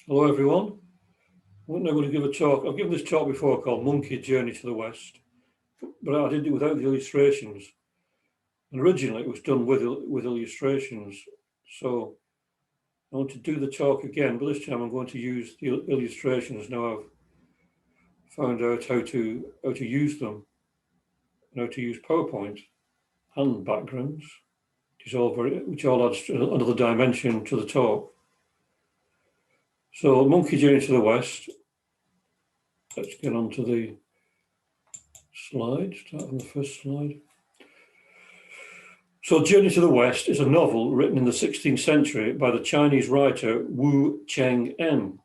Hello everyone. I'm now going to give a talk. I've given this talk before called Monkey Journey to the West, but I did it without the illustrations. And originally it was done with illustrations. So I want to do the talk again, but this time I'm going to use the illustrations now I've found out how to use them, and how to use PowerPoint and backgrounds, which all adds another dimension to the talk. So Monkey Journey to the West. Let's get on to the slide, start on the first slide. So Journey to the West is a novel written in the 16th century by the Chinese writer Wu Chang'e.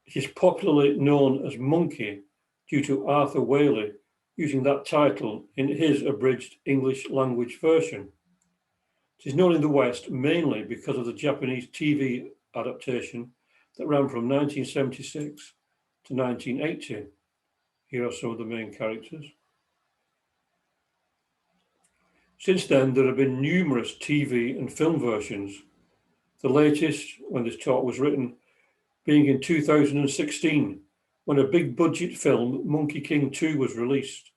It is popularly known as Monkey due to Arthur Waley using that title in his abridged English language version. It is known in the West mainly because of the Japanese TV adaptation that ran from 1976 to 1980. Here are some of the main characters. Since then, there have been numerous TV and film versions, the latest, when this talk was written, being in 2016, when a big budget film, Monkey King 2, was released.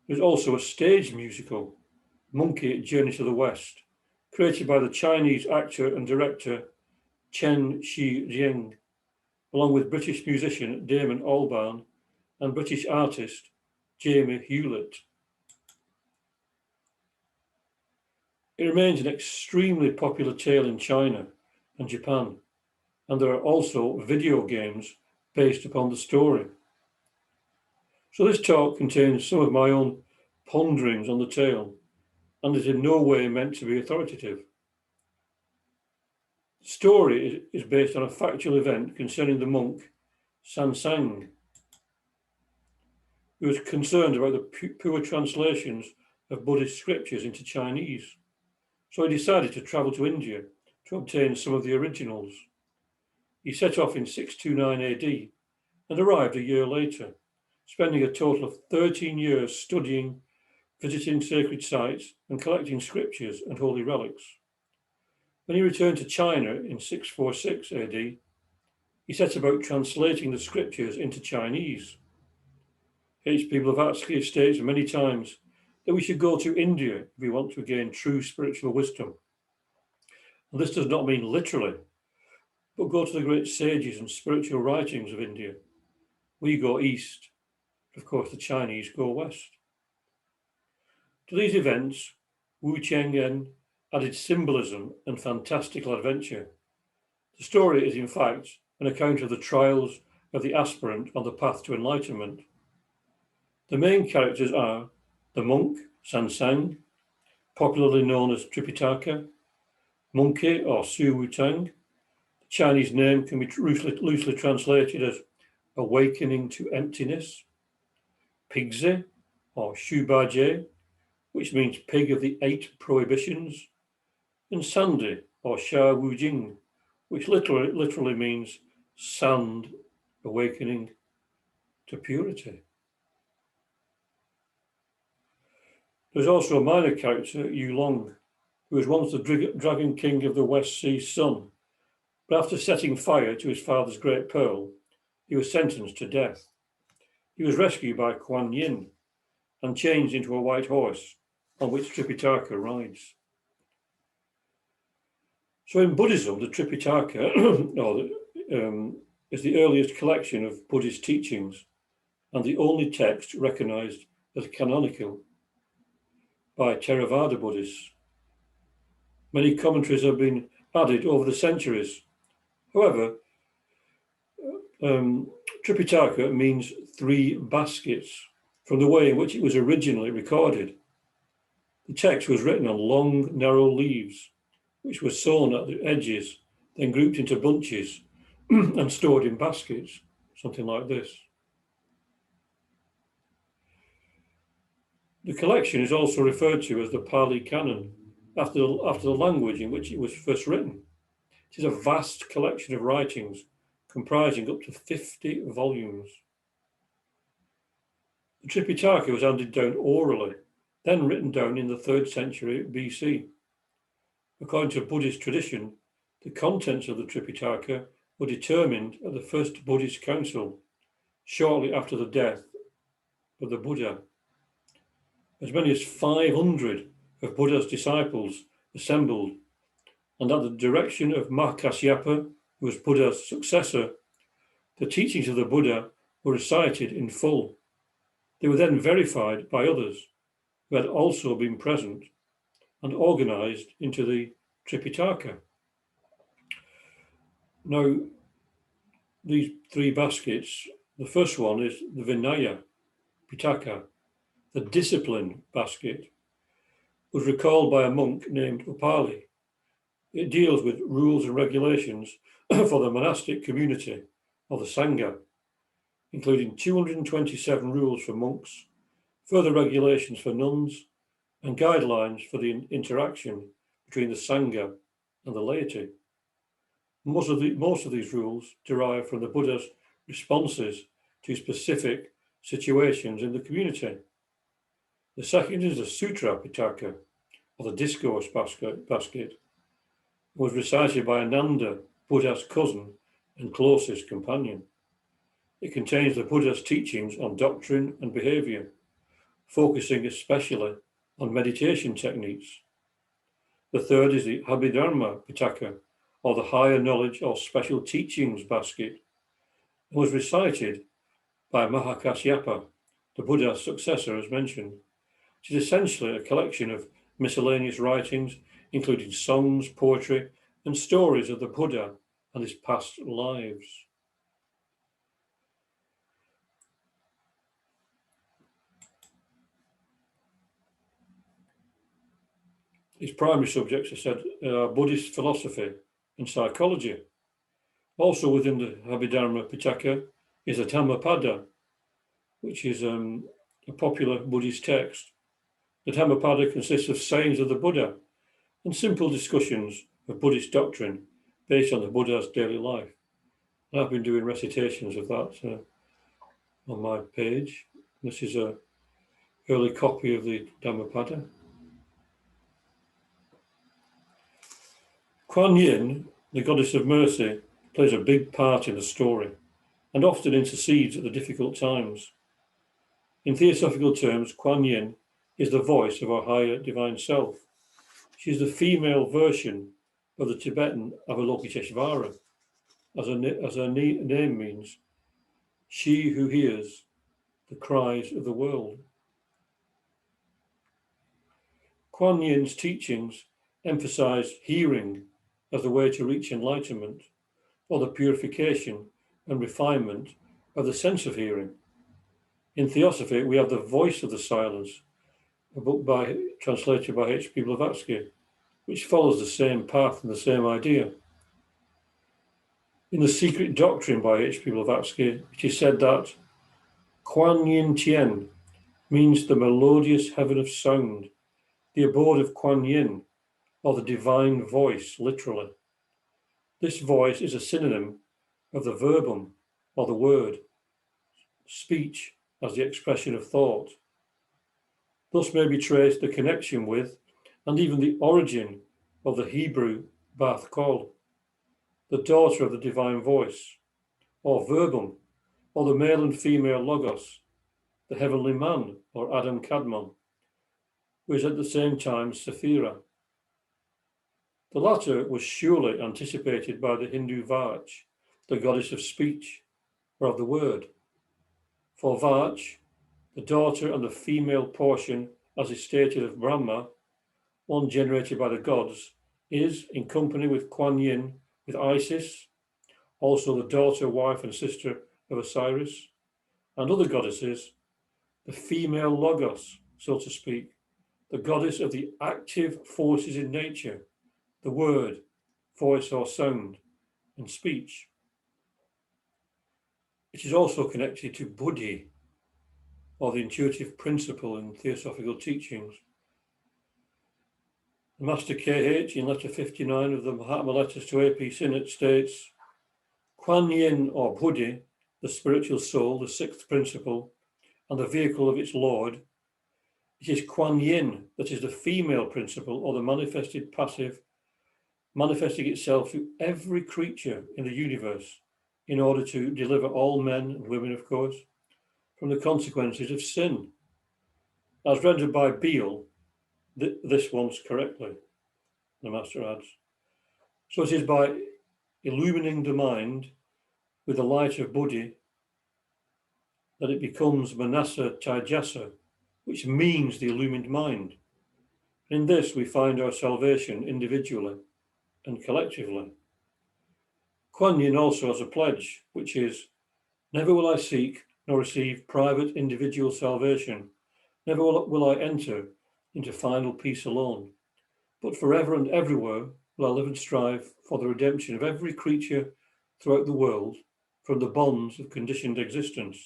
There's also a stage musical, Monkey Journey to the West, created by the Chinese actor and director Chen Shi-jiang, along with British musician Damon Albarn and British artist Jamie Hewlett. It remains an extremely popular tale in China and Japan, and there are also video games based upon the story. So this talk contains some of my own ponderings on the tale, and is in no way meant to be authoritative. The story is based on a factual event concerning the monk Sansang, who was concerned about the poor translations of Buddhist scriptures into Chinese. So he decided to travel to India to obtain some of the originals. He set off in 629 AD and arrived a year later, spending a total of 13 years studying, visiting sacred sites, and collecting scriptures and holy relics. When he returned to China in 646 AD, he set about translating the scriptures into Chinese. People have asked his states many times that we should go to India if we want to gain true spiritual wisdom. And this does not mean literally, but go to the great sages and spiritual writings of India. We go east, of course the Chinese go west. To these events, Wu Chang'e added symbolism and fantastical adventure. The story is in fact an account of the trials of the aspirant on the path to enlightenment. The main characters are the monk, Sansang, popularly known as Tripitaka, Monkey or Su Wutang. The Chinese name can be loosely translated as awakening to emptiness. Pigzi or Shubaje, which means pig of the 8 prohibitions. And Sandy or Sha Wujing, which literally means sand, awakening to purity. There's also a minor character, Yu Long, who was once the Dragon King of the West Sea's son, but after setting fire to his father's great pearl, he was sentenced to death. He was rescued by Kwan Yin and changed into a white horse on which Tripitaka rides. So in Buddhism, the Tripitaka is the earliest collection of Buddhist teachings and the only text recognized as canonical by Theravada Buddhists. Many commentaries have been added over the centuries. However, Tripitaka means 3 baskets from the way in which it was originally recorded. The text was written on long, narrow leaves, which were sewn at the edges, then grouped into bunches and stored in baskets, something like this. The collection is also referred to as the Pali Canon, after the language in which it was first written. It is a vast collection of writings comprising up to 50 volumes. The Tripitaka was handed down orally, then written down in the 3rd century BC. According to Buddhist tradition, the contents of the Tripitaka were determined at the first Buddhist council, shortly after the death of the Buddha. As many as 500 of Buddha's disciples assembled, and at the direction of Mahakasyapa, who was Buddha's successor, the teachings of the Buddha were recited in full. They were then verified by others who had also been present and organized into the Tripitaka. Now, these three baskets, the first one is the Vinaya Pitaka, the discipline basket, was recalled by a monk named Upali. It deals with rules and regulations for the monastic community or the Sangha, including 227 rules for monks, further regulations for nuns, and guidelines for the interaction between the Sangha and the laity. Most of these rules derive from the Buddha's responses to specific situations in the community. The second is the Sutra Pitaka, or the discourse basket, was recited by Ananda, Buddha's cousin and closest companion. It contains the Buddha's teachings on doctrine and behavior, focusing especially on meditation techniques. The third is the Abhidharma Pitaka, or the higher knowledge or special teachings basket, and was recited by Mahakasyapa, the Buddha's successor as mentioned. It is essentially a collection of miscellaneous writings, including songs, poetry, and stories of the Buddha and his past lives. Its primary subjects are said Buddhist philosophy and psychology. Also within the Abhidharma Pitaka is a Dhammapada, which is a popular Buddhist text. The Dhammapada consists of sayings of the Buddha and simple discussions of Buddhist doctrine based on the Buddha's daily life. And I've been doing recitations of that on my page. This is an early copy of the Dhammapada. Kwan Yin, the goddess of mercy, plays a big part in the story and often intercedes at the difficult times. In theosophical terms, Kwan Yin is the voice of our higher divine self. She is the female version of the Tibetan Avalokiteshvara, as her name means, she who hears the cries of the world. Kwan Yin's teachings emphasize hearing as the way to reach enlightenment, or the purification and refinement of the sense of hearing. In Theosophy, we have the voice of the silence, a book translated by H.P. Blavatsky, which follows the same path and the same idea. In The Secret Doctrine by H.P. Blavatsky, it is said that Kwan Yin Tien means the melodious heaven of sound, the abode of Kwan Yin, or the divine voice, literally. This voice is a synonym of the verbum, or the word, speech as the expression of thought. Thus may be traced the connection with, and even the origin of the Hebrew Bath Kol, the daughter of the divine voice, or verbum, or the male and female Logos, the heavenly man, or Adam Kadmon, who is at the same time Sephira. The latter was surely anticipated by the Hindu Vach, the goddess of speech, or of the word. For Vach, the daughter and the female portion, as is stated of Brahma, one generated by the gods, is, in company with Kwan Yin, with Isis, also the daughter, wife, and sister of Osiris, and other goddesses, the female Logos, so to speak, the goddess of the active forces in nature, the word, voice or sound, and speech. It is also connected to Buddhi, or the intuitive principle in theosophical teachings. The Master K.H. in letter 59 of the Mahatma Letters to A.P. Sinnott states, Kwan Yin or Buddhi, the spiritual soul, the sixth principle, and the vehicle of its Lord, it is Kwan Yin that is the female principle or the manifested passive manifesting itself through every creature in the universe in order to deliver all men and women, of course, from the consequences of sin. As rendered by Beale, this once correctly, the Master adds. So it is by illumining the mind with the light of Buddhi that it becomes Manasa Taijasa, which means the illumined mind. In this we find our salvation individually and collectively. Kwan Yin also has a pledge, which is, never will I seek nor receive private individual salvation, never will I enter into final peace alone, but forever and everywhere will I live and strive for the redemption of every creature throughout the world from the bonds of conditioned existence.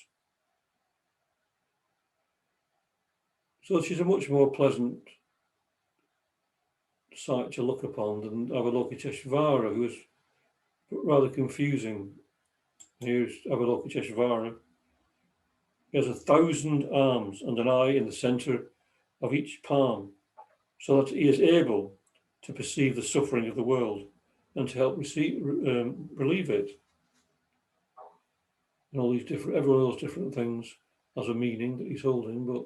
So she's a much more pleasant sight to look upon than Avalokiteshvara, who is rather confusing. Here's Avalokiteshvara. He has 1,000 arms and an eye in the center of each palm, so that he is able to perceive the suffering of the world and to help relieve it. And all these different, every one of those different things has a meaning that he's holding, but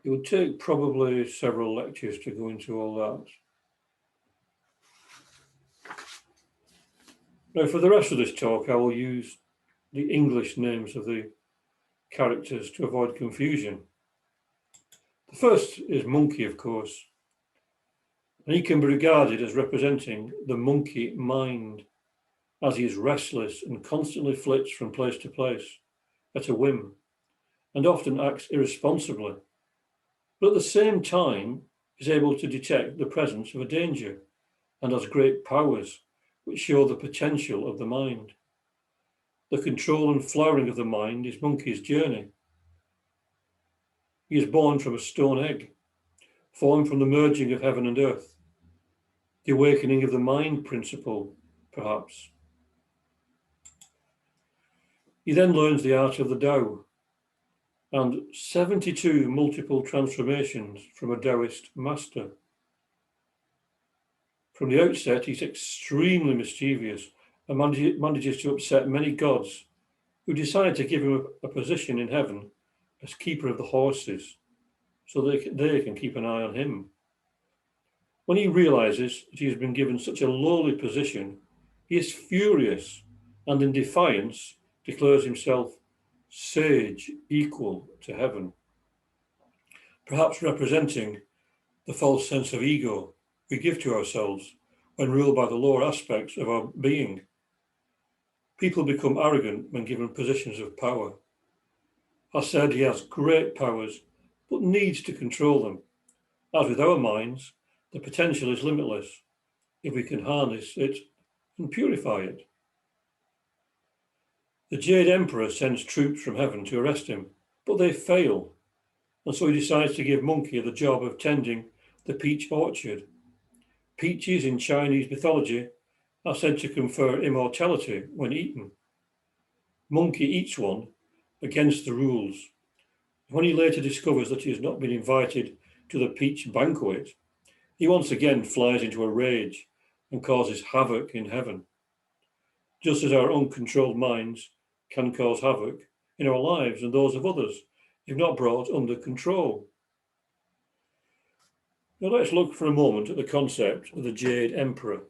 it would take probably several lectures to go into all that. Now, for the rest of this talk, I will use the English names of the characters to avoid confusion. The first is monkey, of course, and he can be regarded as representing the monkey mind, as he is restless and constantly flits from place to place at a whim, and often acts irresponsibly, but at the same time is able to detect the presence of a danger and has great powers which show the potential of the mind. The control and flowering of the mind is monkey's journey. He is born from a stone egg, formed from the merging of heaven and earth, the awakening of the mind principle, perhaps. He then learns the art of the Tao and 72 multiple transformations from a Taoist master. From the outset, he's extremely mischievous and manages to upset many gods who decide to give him a position in heaven as keeper of the horses so they can keep an eye on him. When he realizes that he has been given such a lowly position, he is furious and in defiance declares himself sage equal to heaven, perhaps representing the false sense of ego we give to ourselves when ruled by the lower aspects of our being. People become arrogant when given positions of power. As said, he has great powers, but needs to control them. As with our minds, the potential is limitless if we can harness it and purify it. The Jade Emperor sends troops from heaven to arrest him, but they fail, and so he decides to give Monkey the job of tending the peach orchard. Peaches in Chinese mythology are said to confer immortality when eaten. Monkey eats one against the rules. When he later discovers that he has not been invited to the peach banquet, he once again flies into a rage and causes havoc in heaven. Just as our uncontrolled minds can cause havoc in our lives and those of others if not brought under control. Now let's look for a moment at the concept of the Jade Emperor.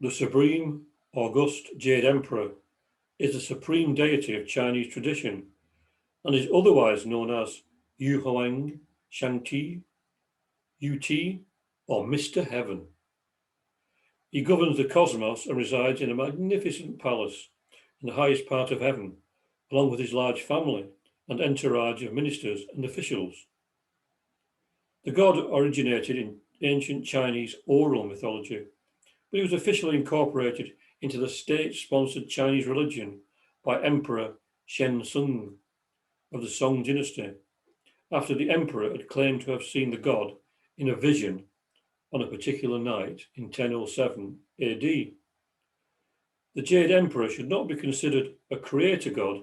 The Supreme August Jade Emperor is the supreme deity of Chinese tradition and is otherwise known as Yu Huang Shangti, UT, or Mr. Heaven. He governs the cosmos and resides in a magnificent palace in the highest part of heaven, along with his large family and entourage of ministers and officials. The god originated in ancient Chinese oral mythology, but he was officially incorporated into the state-sponsored Chinese religion by Emperor Shenzong of the Song dynasty, after the emperor had claimed to have seen the god in a vision on a particular night in 1007 AD. The Jade Emperor should not be considered a creator god,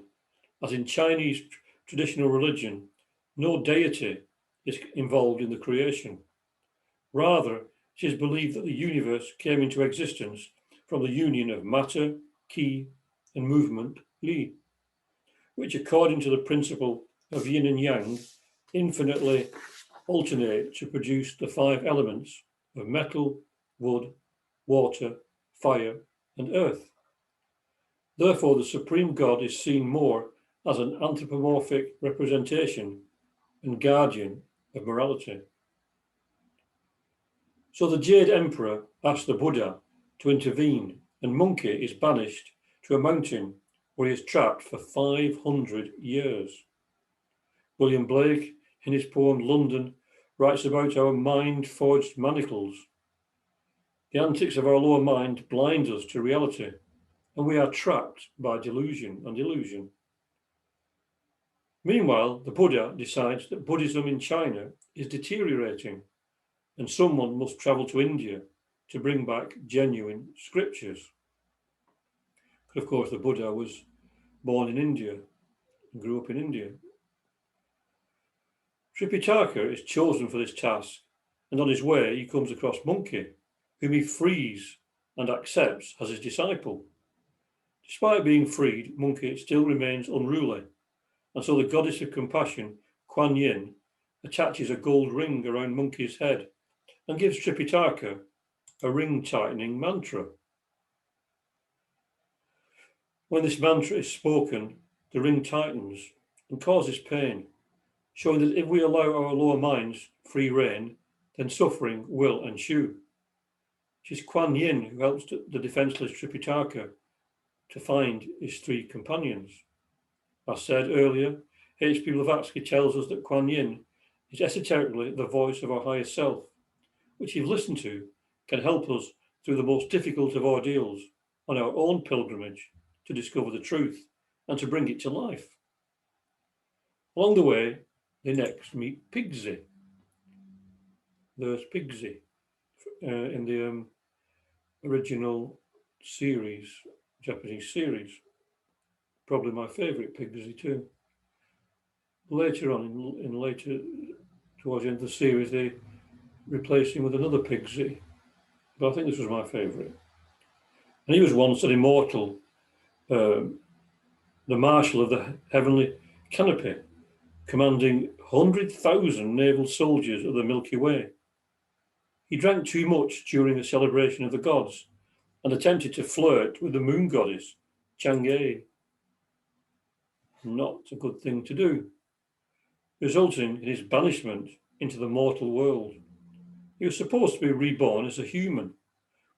as in Chinese traditional religion, no deity is involved in the creation. Rather, it is believed that the universe came into existence from the union of matter, qi, and movement, li, which, according to the principle of yin and yang, infinitely alternate to produce the 5 elements of metal, wood, water, fire, and earth. Therefore, the Supreme God is seen more as an anthropomorphic representation and guardian of morality. So the Jade Emperor asks the Buddha to intervene, and Monkey is banished to a mountain where he is trapped for 500 years. William Blake, in his poem London, writes about our mind-forged manacles. The antics of our lower mind blind us to reality, and we are trapped by delusion and illusion. Meanwhile, the Buddha decides that Buddhism in China is deteriorating, and someone must travel to India to bring back genuine scriptures. But of course, the Buddha was born in India and grew up in India. Tripitaka is chosen for this task, and on his way he comes across Monkey, whom he frees and accepts as his disciple. Despite being freed, Monkey still remains unruly, and so the goddess of compassion, Kwan Yin, attaches a gold ring around Monkey's head and gives Tripitaka a ring-tightening mantra. When this mantra is spoken, the ring tightens and causes pain, showing that if we allow our lower minds free rein, then suffering will ensue. It is Kwan Yin who helps the defenceless Tripitaka to find his 3 companions. As said earlier, H.P. Blavatsky tells us that Kwan Yin is esoterically the voice of our higher self, which, if listened to, can help us through the most difficult of ordeals on our own pilgrimage to discover the truth and to bring it to life. Along the way, they next meet Pigsy. There's Pigsy in the original series, Japanese series. Probably my favourite Pigsy too. Later on, towards the end of the series, they replaced him with another Pigsy. But I think this was my favourite. And he was once an immortal, the marshal of the heavenly canopy, commanding 100,000 naval soldiers of the Milky Way. He drank too much during a celebration of the gods and attempted to flirt with the moon goddess, Chang'e. Not a good thing to do, resulting in his banishment into the mortal world. He was supposed to be reborn as a human,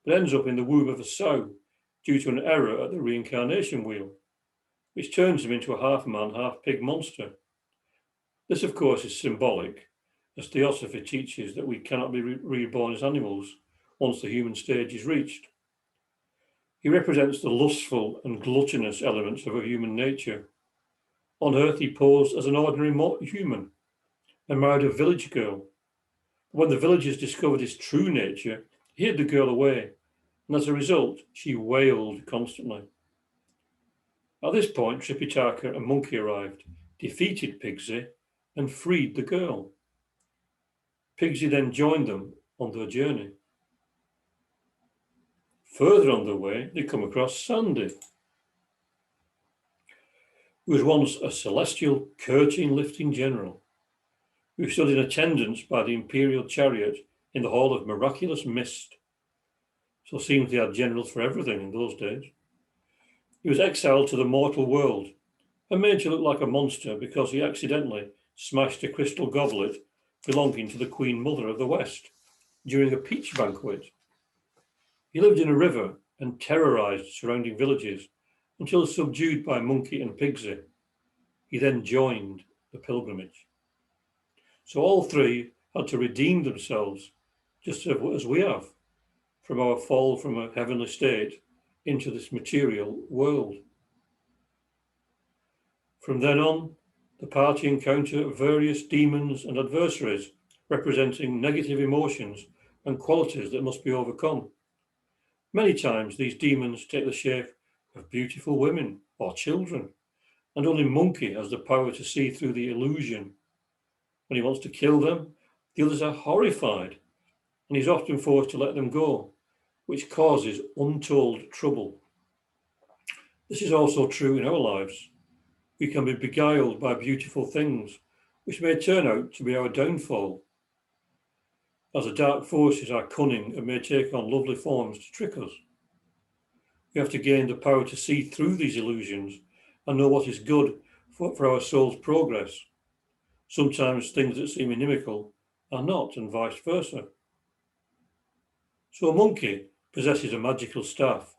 but ends up in the womb of a sow due to an error at the reincarnation wheel, which turns him into a half-man, half-pig monster. This, of course, is symbolic, as Theosophy teaches that we cannot be reborn as animals once the human stage is reached. He represents the lustful and gluttonous elements of our human nature. On Earth, he posed as an ordinary human and married a village girl. When the villagers discovered his true nature, he hid the girl away, and as a result, she wailed constantly. At this point, Tripitaka and Monkey arrived, defeated Pigsy, and freed the girl. Pigsy then joined them on their journey. Further on their way, they come across Sandy, who was once a celestial curtain-lifting general, who stood in attendance by the imperial chariot in the Hall of Miraculous Mist. So it seems they had generals for everything in those days. He was exiled to the mortal world and made to look like a monster because he accidentally smashed a crystal goblet belonging to the Queen Mother of the West during a peach banquet. He lived in a river and terrorized surrounding villages until subdued by Monkey and Pigsy. He then joined the pilgrimage. So all 3 had to redeem themselves, just as we have, from our fall from a heavenly state into this material world. From then on, the party encounter various demons and adversaries representing negative emotions and qualities that must be overcome. Many times these demons take the shape of beautiful women or children, and only Monkey has the power to see through the illusion When he wants to kill them, the others are horrified, and he's often forced to let them go, which causes untold trouble. This is also true in our lives. We can be beguiled by beautiful things, which may turn out to be our downfall, as the dark forces are cunning and may take on lovely forms to trick us. We have to gain the power to see through these illusions and know what is good for our soul's progress. Sometimes things that seem inimical are not, and vice versa. So a monkey possesses a magical staff,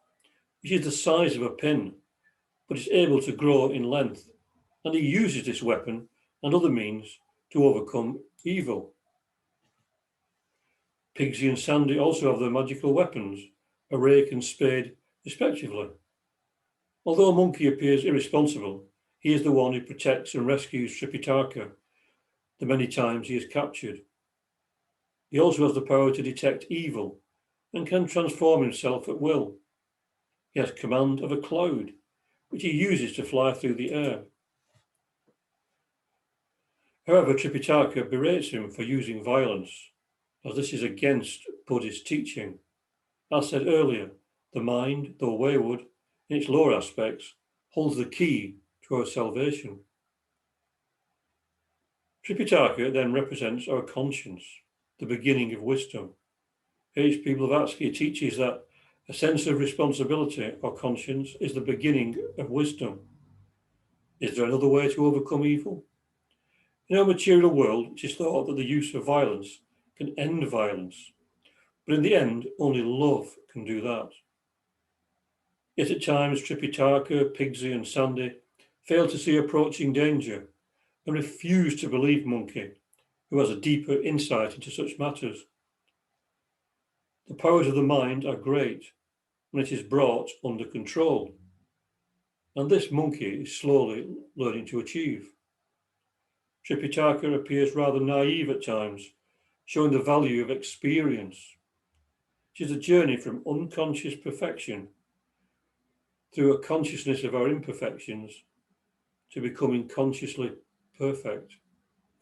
which is the size of a pin, but is able to grow in length, and he uses this weapon and other means to overcome evil. Pigsy and Sandy also have their magical weapons, a rake and spade, respectively. Although Monkey appears irresponsible, he is the one who protects and rescues Tripitaka the many times he is captured. He also has the power to detect evil and can transform himself at will. He has command of a cloud, which he uses to fly through the air. However, Tripitaka berates him for using violence, as this is against Buddhist teaching. As said earlier, the mind, though wayward in its lower aspects, holds the key to our salvation. Tripitaka then represents our conscience, the beginning of wisdom. H.P. Blavatsky teaches that a sense of responsibility or conscience is the beginning of wisdom. Is there another way to overcome evil? In our material world, it is thought that the use of violence can end violence, but in the end, only love can do that. Yet at times, Tripitaka, Pigsy and Sandy fail to see approaching danger and refuse to believe Monkey, who has a deeper insight into such matters. The powers of the mind are great when it is brought under control, and this Monkey is slowly learning to achieve. Tripitaka appears rather naive at times, showing the value of experience. It is a journey from unconscious perfection through a consciousness of our imperfections to becoming consciously perfect,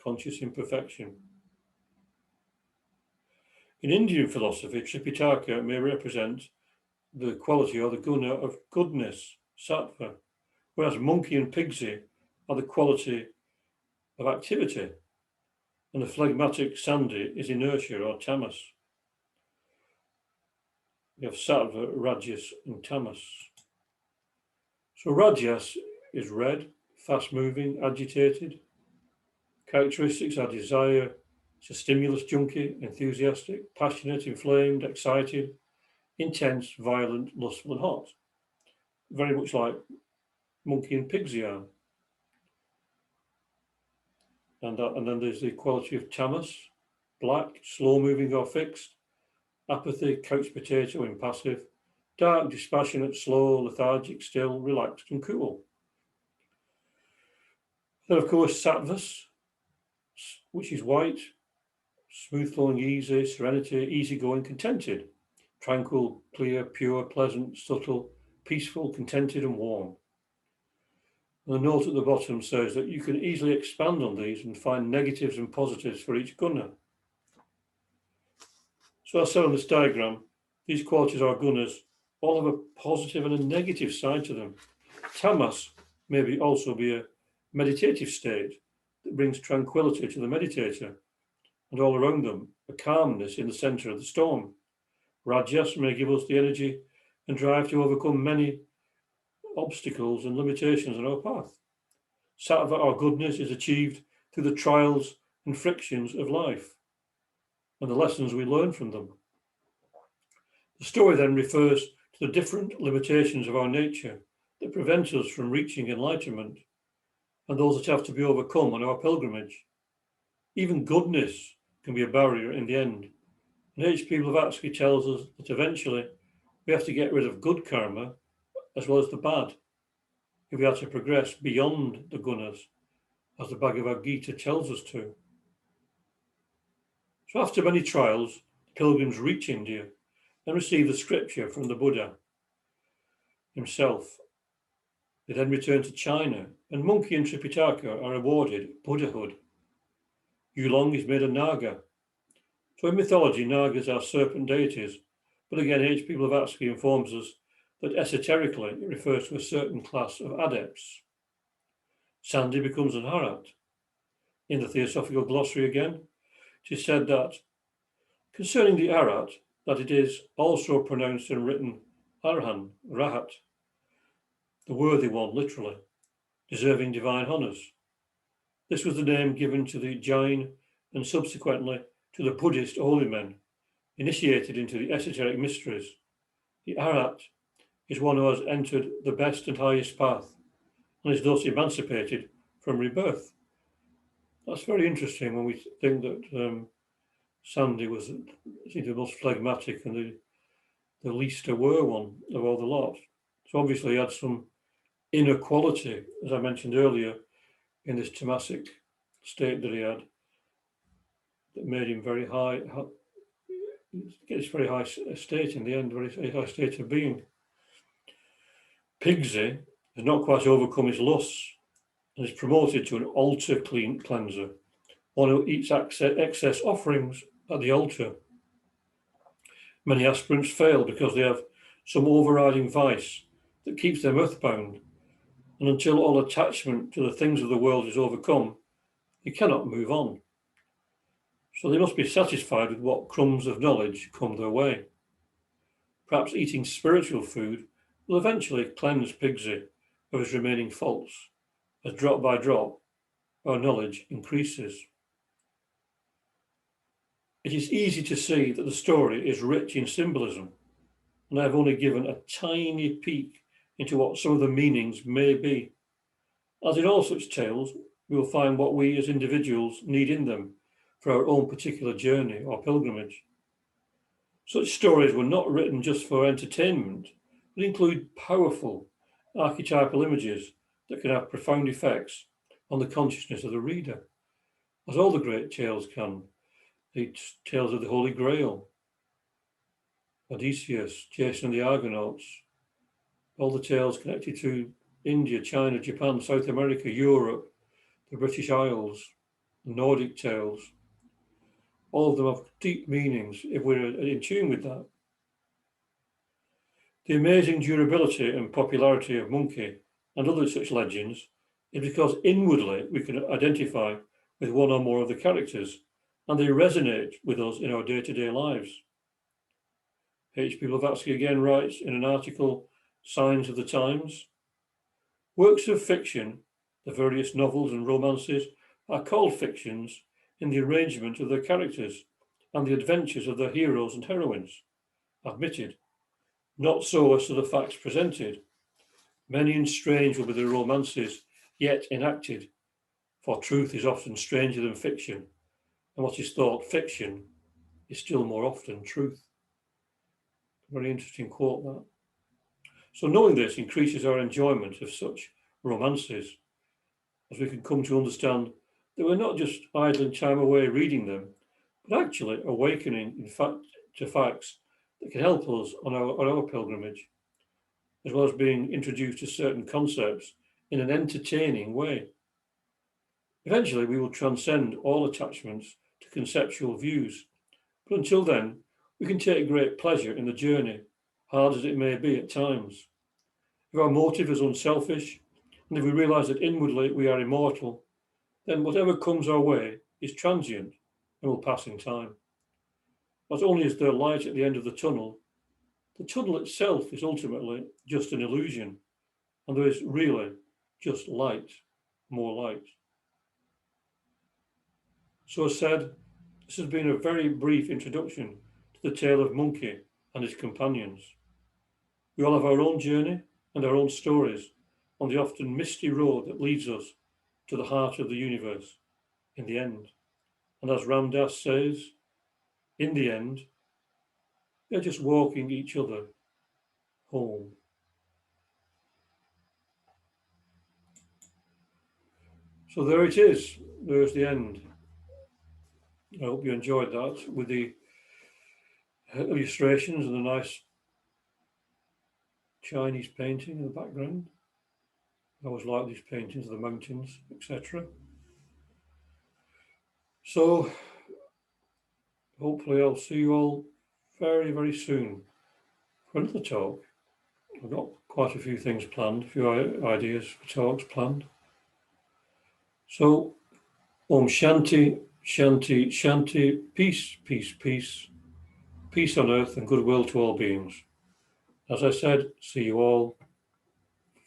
conscious imperfection. In Indian philosophy, Tripitaka may represent the quality or the guna of goodness, sattva, whereas Monkey and Pigsy are the quality of activity, and the phlegmatic Sandy is inertia or tamas. We have sattva, rajas, and tamas. So rajas is red, fast-moving, agitated. Characteristics are desire, it's a stimulus junkie, enthusiastic, passionate, inflamed, excited, intense, violent, lustful, and hot. Very much like Monkey and Pigsy are. And then there's the quality of tamas, black, slow-moving or fixed, apathy, couch potato, impassive, dark, dispassionate, slow, lethargic, still, relaxed, and cool. Then, of course, sattvas, which is white, smooth flowing, easy, serenity, easygoing, contented, tranquil, clear, pure, pleasant, subtle, peaceful, contented, and warm. And the note at the bottom says that you can easily expand on these and find negatives and positives for each guna. So as said on this diagram, these qualities or gunas all have a positive and a negative side to them. Tamas may also be a meditative state that brings tranquility to the meditator, and all around them, a calmness in the center of the storm. Rajas may give us the energy and drive to overcome many obstacles and limitations on our path. Sattva or goodness is achieved through the trials and frictions of life and the lessons we learn from them. The story then refers to the different limitations of our nature that prevent us from reaching enlightenment and those that have to be overcome on our pilgrimage. Even goodness can be a barrier in the end. And H.P. Blavatsky tells us that eventually we have to get rid of good karma as well as the bad if we are to progress beyond the gunas, as the Bhagavad Gita tells us to. So after many trials, the pilgrims reach India and receive the scripture from the Buddha himself. They then return to China, and Monkey and Tripitaka are awarded Buddhahood. Yulong is made of Naga. So in mythology, Nagas are serpent deities, but again, H.P. Blavatsky informs us that esoterically it refers to a certain class of adepts. Sandy becomes an Arhat. In the Theosophical Glossary again, it is said that concerning the Arhat, that it is also pronounced and written Arhan, Rahat, the worthy one, literally, deserving divine honours. This was the name given to the Jain and subsequently to the Buddhist holy men initiated into the esoteric mysteries. The Arhat is one who has entered the best and highest path and is thus emancipated from rebirth. That's very interesting when we think that Sandy was the most phlegmatic and the least aware one of all the lot. So obviously he had some inner quality, as I mentioned earlier, in this tamasic state that he had, that made him very high, get this very high state in the end, very high state of being. Pigsy has not quite overcome his lusts and is promoted to an altar cleanser, one who eats excess offerings at the altar. Many aspirants fail because they have some overriding vice that keeps them earthbound, and until all attachment to the things of the world is overcome, they cannot move on. So they must be satisfied with what crumbs of knowledge come their way. Perhaps eating spiritual food will eventually cleanse Pigsy of his remaining faults, as drop by drop our knowledge increases. It is easy to see that the story is rich in symbolism, and I have only given a tiny peek into what some of the meanings may be. As in all such tales, we will find what we as individuals need in them for our own particular journey or pilgrimage. Such stories were not written just for entertainment, but include powerful archetypal images that can have profound effects on the consciousness of the reader, as all the great tales can. The tales of the Holy Grail, Odysseus, Jason and the Argonauts, all the tales connected to India, China, Japan, South America, Europe, the British Isles, the Nordic tales. All of them have deep meanings if we're in tune with that. The amazing durability and popularity of Monkey and other such legends is because inwardly we can identify with one or more of the characters, and they resonate with us in our day-to-day lives. H.P. Blavatsky again writes in an article, Signs of the Times, works of fiction, the various novels and romances, are called fictions in the arrangement of their characters and the adventures of their heroes and heroines. Admitted, not so as to the facts presented. Many and strange will be the romances yet enacted, for truth is often stranger than fiction, and what is thought fiction is still more often truth. Very interesting quote, that. So knowing this increases our enjoyment of such romances, as we can come to understand that we're not just idling time away reading them, but actually awakening to facts that can help us on our pilgrimage, as well as being introduced to certain concepts in an entertaining way. Eventually, we will transcend all attachments to conceptual views, but until then, we can take great pleasure in the journey, hard as it may be at times. If our motive is unselfish, and if we realize that inwardly we are immortal, then whatever comes our way is transient and will pass in time. Not only is there light at the end of the tunnel itself is ultimately just an illusion, and there is really just light, more light. So as said, this has been a very brief introduction to the tale of Monkey and his companions. We all have our own journey and our own stories on the often misty road that leads us to the heart of the universe in the end. And as Ram Dass says, in the end, they're just walking each other home. So there it is. There's the end. I hope you enjoyed that with the illustrations and the nice Chinese painting in the background. I always like these paintings of the mountains, etc. So hopefully I'll see you all very, very soon for another talk. I've got quite a few things planned, a few ideas for talks planned. So, Om Shanti, Shanti, Shanti, peace, peace, peace, peace on earth and goodwill to all beings. As I said, see you all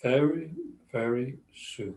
very, very soon.